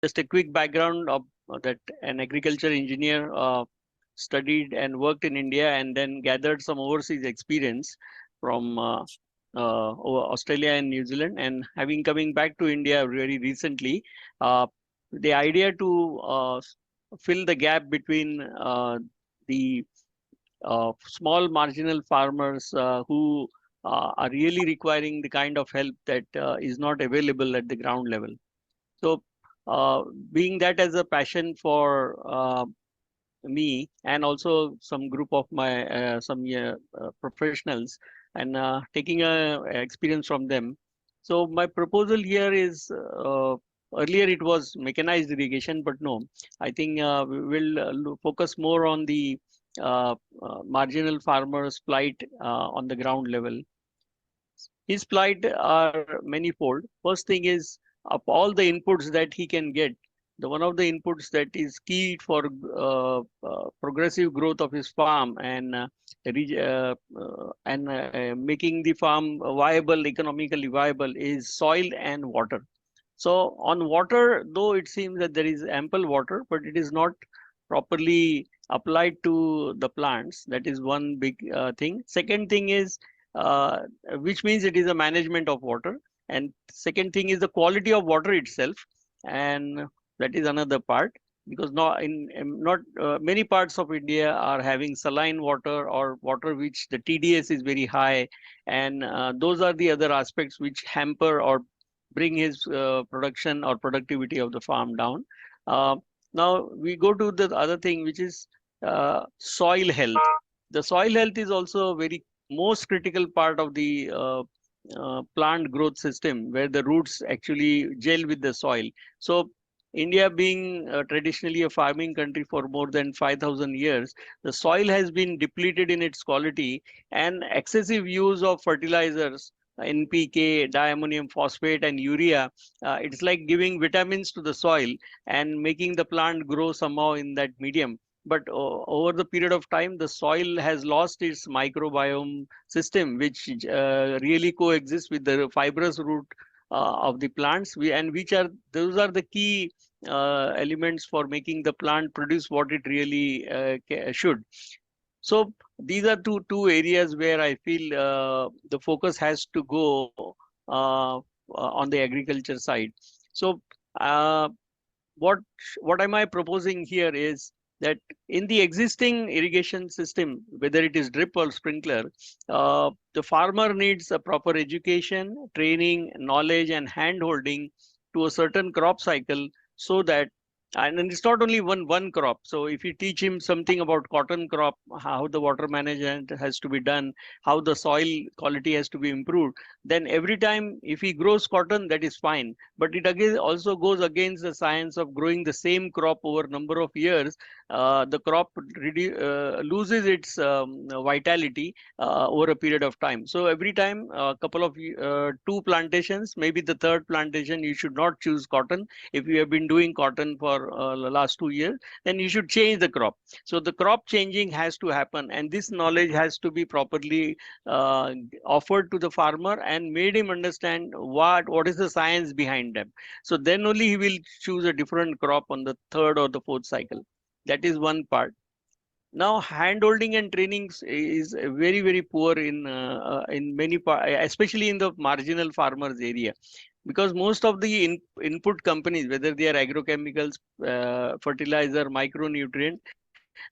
just a quick background of that an agriculture engineer studied and worked in India and then gathered some overseas experience from Australia and New Zealand. And having coming back to India very recently, the idea to fill the gap between the small marginal farmers who are really requiring the kind of help that is not available at the ground level. So, being that as a passion for me and also some group of my some professionals and taking a experience from them. So my proposal here is earlier it was mechanized irrigation, but no, I think we will focus more on the marginal farmers' plight on the ground level. His plight are manifold. First thing is, of all the inputs that he can get, the one of the inputs that is key for progressive growth of his farm and making the farm viable, economically viable, is soil and water. So on water, though it seems that there is ample water, but it is not properly applied to the plants. That is one big thing. Second thing is, uh, which means it is a management of water. And second thing is the quality of water itself. And that is another part, because not not many parts of India are having saline water or water which the TDS is very high. And those are the other aspects which hamper or bring his production or productivity of the farm down. Uh, Now we go to the other thing, which is soil health. The soil health is also a very most critical part of the plant growth system, where the roots actually gel with the soil. So India being traditionally a farming country for more than 5,000 years, the soil has been depleted in its quality, and excessive use of fertilizers, NPK, diammonium phosphate, and urea. It's like giving vitamins to the soil and making the plant grow somehow in that medium. But over the period of time, the soil has lost its microbiome system, which really coexists with the fibrous root of the plants. And which are those are the key elements for making the plant produce what it really should. So these are two areas where I feel the focus has to go on the agriculture side. So uh, what what am I proposing here is that in the existing irrigation system, whether it is drip or sprinkler, the farmer needs a proper education, training, knowledge, and hand holding to a certain crop cycle, so that, and it's not only one crop. So if you teach him something about cotton crop, how the water management has to be done, how the soil quality has to be improved, then every time if he grows cotton, that is fine. But it again also goes against the science of growing the same crop over number of years. The crop loses its vitality over a period of time. So every time a couple of two plantations, maybe the third plantation, you should not choose cotton. If you have been doing cotton for the last 2 years, then you should change the crop. So the crop changing has to happen, and this knowledge has to be properly offered to the farmer and made him understand what is the science behind them. So then only he will choose a different crop on the third or the fourth cycle. That is one part. Now hand holding and training is very poor in many especially in the marginal farmers area, because most of the input companies, whether they are agrochemicals, fertilizer, micronutrient,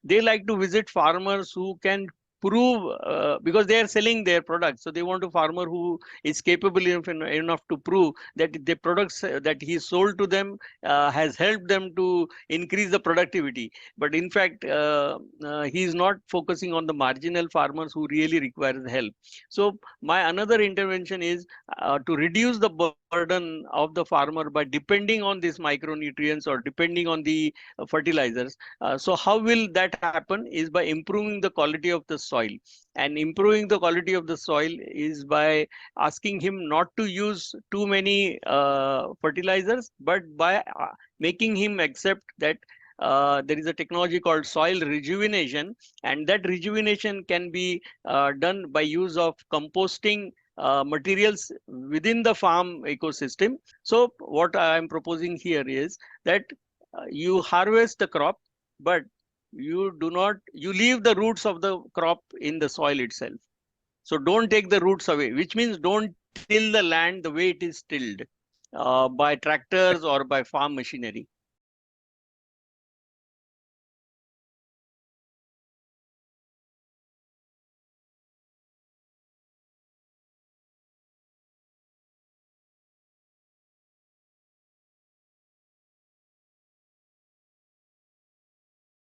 they like to visit farmers who can prove, because they are selling their products, so they want a farmer who is capable enough to prove that the products that he sold to them has helped them to increase the productivity. But in fact, he is not focusing on the marginal farmers who really require help. So my another intervention is to reduce the burden of the farmer by depending on these micronutrients or depending on the fertilizers. So how will that happen is by improving the quality of the soil. And improving the quality of the soil is by asking him not to use too many fertilizers, but by making him accept that there is a technology called soil rejuvenation, and that rejuvenation can be done by use of composting materials within the farm ecosystem. So what I am proposing here is that you harvest the crop, but you do not, you leave the roots of the crop in the soil itself. So don't take the roots away, which means don't till the land the way it is tilled by tractors or by farm machinery.